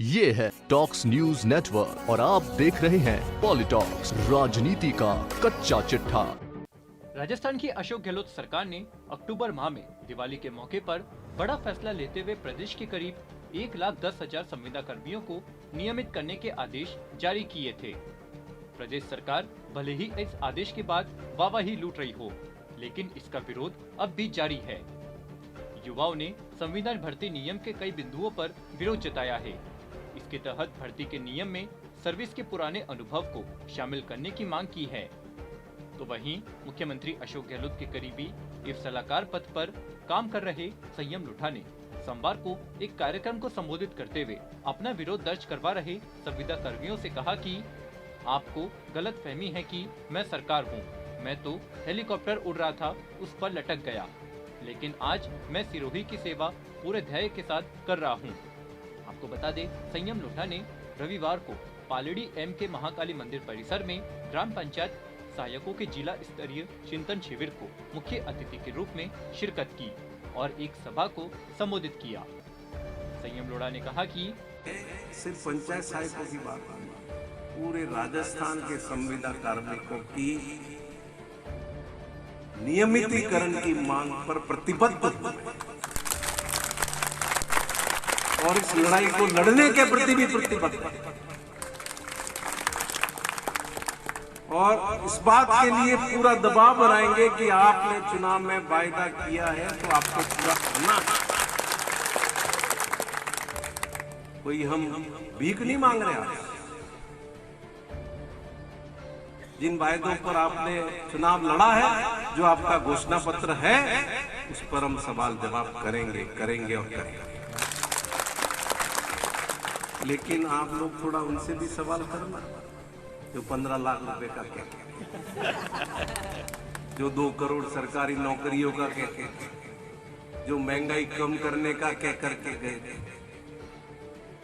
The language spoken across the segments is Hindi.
ये है टॉक्स न्यूज नेटवर्क और आप देख रहे हैं पॉलिटॉक्स, राजनीति का कच्चा चिट्ठा। राजस्थान की अशोक गहलोत सरकार ने अक्टूबर माह में दिवाली के मौके पर बड़ा फैसला लेते हुए प्रदेश के करीब 1,10,000 संविदा कर्मियों को नियमित करने के आदेश जारी किए थे। प्रदेश सरकार भले ही इस आदेश के बाद वाहवाही लूट रही हो, लेकिन इसका विरोध अब भी जारी है। युवाओं ने संविधान भर्ती नियम के कई बिंदुओं पर विरोध जताया है। इसके तहत भर्ती के नियम में सर्विस के पुराने अनुभव को शामिल करने की मांग की है। तो वहीं मुख्यमंत्री अशोक गहलोत के करीबी एक सलाहकार पद पर काम कर रहे संयम लोढ़ा ने सोमवार को एक कार्यक्रम को संबोधित करते हुए अपना विरोध दर्ज करवा रहे संविदा कर्मियों से कहा कि आपको गलतफहमी है कि मैं सरकार हूं। मैं तो हेलीकॉप्टर उड़ रहा था, उस पर लटक गया, लेकिन आज मैं सिरोही की सेवा पूरे धैर्य के साथ कर रहा हूं। आपको बता दें, संयम लोढ़ा ने रविवार को पालड़ी एम के महाकाली मंदिर परिसर में ग्राम पंचायत सहायकों के जिला स्तरीय चिंतन शिविर को मुख्य अतिथि के रूप में शिरकत की और एक सभा को संबोधित किया। संयम लोढ़ा ने कहा कि सिर्फ पंचायत सहायकों की बात नहीं, पूरे राजस्थान के संविदा कार्मिकों की नियमितीकरण की मांग पर प्रतिबद्ध हूं और इस लड़ाई को लड़ने के प्रति भी प्रतिबद्ध हूं। और इस बात के लिए पूरा दबाव बनाएंगे कि आपने चुनाव में वायदा किया है तो आपको पूरा करना है। कोई हम भीख नहीं मांग रहे हैं। जिन वायदों पर आपने चुनाव लड़ा है, जो आपका घोषणा पत्र है, उस पर हम सवाल जवाब करेंगे और करेंगे। लेकिन आप लोग थोड़ा उनसे भी सवाल करना, जो 15 लाख रुपए का क्या, जो 2 करोड़ सरकारी नौकरियों का क्या, जो महंगाई कम करने का क्या करके गए,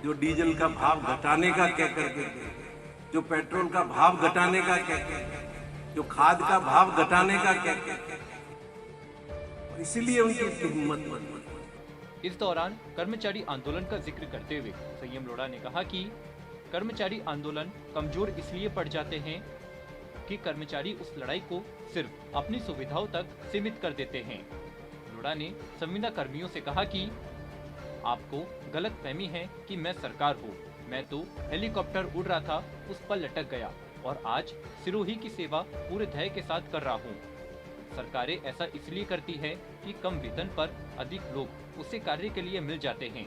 जो डीजल का भाव घटाने का क्या करके गए, जो पेट्रोल का भाव घटाने का क्या, जो खाद का भाव घटाने का क्या, इसीलिए उनकी हिम्मत। इस दौरान कर्मचारी आंदोलन का जिक्र करते हुए संयम लोढ़ा ने कहा कि कर्मचारी आंदोलन कमजोर इसलिए पड़ जाते हैं कि कर्मचारी उस लड़ाई को सिर्फ अपनी सुविधाओं तक सीमित कर देते हैं। लोढ़ा ने संविदा कर्मियों से कहा कि आपको गलतफहमी है कि मैं सरकार हूँ। मैं तो हेलीकॉप्टर उड़ रहा था, उस पर लटक गया और आज सिरोही की सेवा पूरे धैर्य के साथ कर रहा हूँ। सरकारें ऐसा इसलिए करती है कि कम वेतन पर अधिक लोग उसे कार्य के लिए मिल जाते हैं।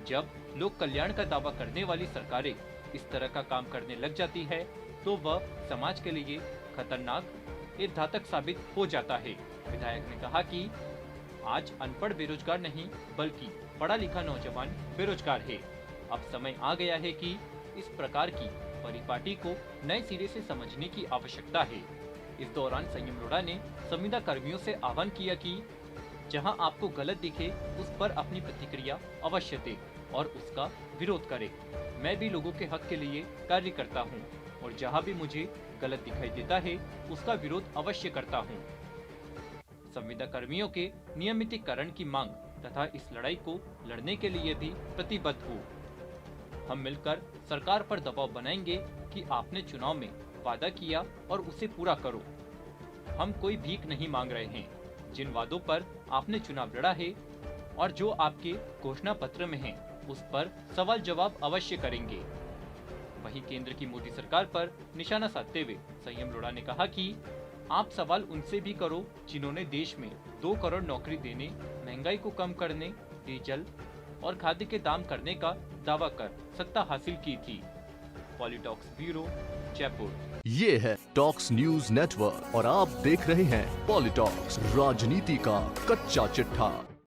जब लोक कल्याण का दावा करने वाली सरकारें इस तरह का काम करने लग जाती है तो वह समाज के लिए खतरनाक एक घातक साबित हो जाता है। विधायक ने कहा कि आज अनपढ़ बेरोजगार नहीं, बल्कि पढ़ा लिखा नौजवान बेरोजगार है। अब समय आ गया है कि इस प्रकार की परिपाटी को नए सिरे से समझने की आवश्यकता है। इस दौरान संयम लोढ़ा ने संविदा कर्मियों से आह्वान किया कि जहां आपको गलत दिखे, उस पर अपनी प्रतिक्रिया अवश्य दे और उसका विरोध करे। मैं भी लोगों के हक के लिए कार्य करता हूं और जहां भी मुझे गलत दिखाई देता है, उसका विरोध अवश्य करता हूं। संविदा कर्मियों के नियमितीकरण की मांग तथा इस लड़ाई को लड़ने के लिए भी प्रतिबद्ध हूँ। हम मिलकर सरकार पर दबाव बनाएंगे कि आपने चुनाव में वादा किया और उसे पूरा करो। हम कोई भीख नहीं मांग रहे हैं। जिन वादों पर आपने चुनाव लड़ा है और जो आपके घोषणा पत्र में हैं, उस पर सवाल जवाब अवश्य करेंगे। वहीं केंद्र की मोदी सरकार पर निशाना साधते हुए संयम लोढ़ा ने कहा कि आप सवाल उनसे भी करो जिन्होंने देश में 2 करोड़ नौकरी देने, महंगाई को कम करने, डीजल और खाद्य के दाम करने का दावा कर सत्ता हासिल की थी। पॉलिटॉक्स ब्यूरो, जयपुर। ये है टॉक्स न्यूज नेटवर्क और आप देख रहे हैं पॉलिटॉक्स, राजनीति का कच्चा चिट्ठा।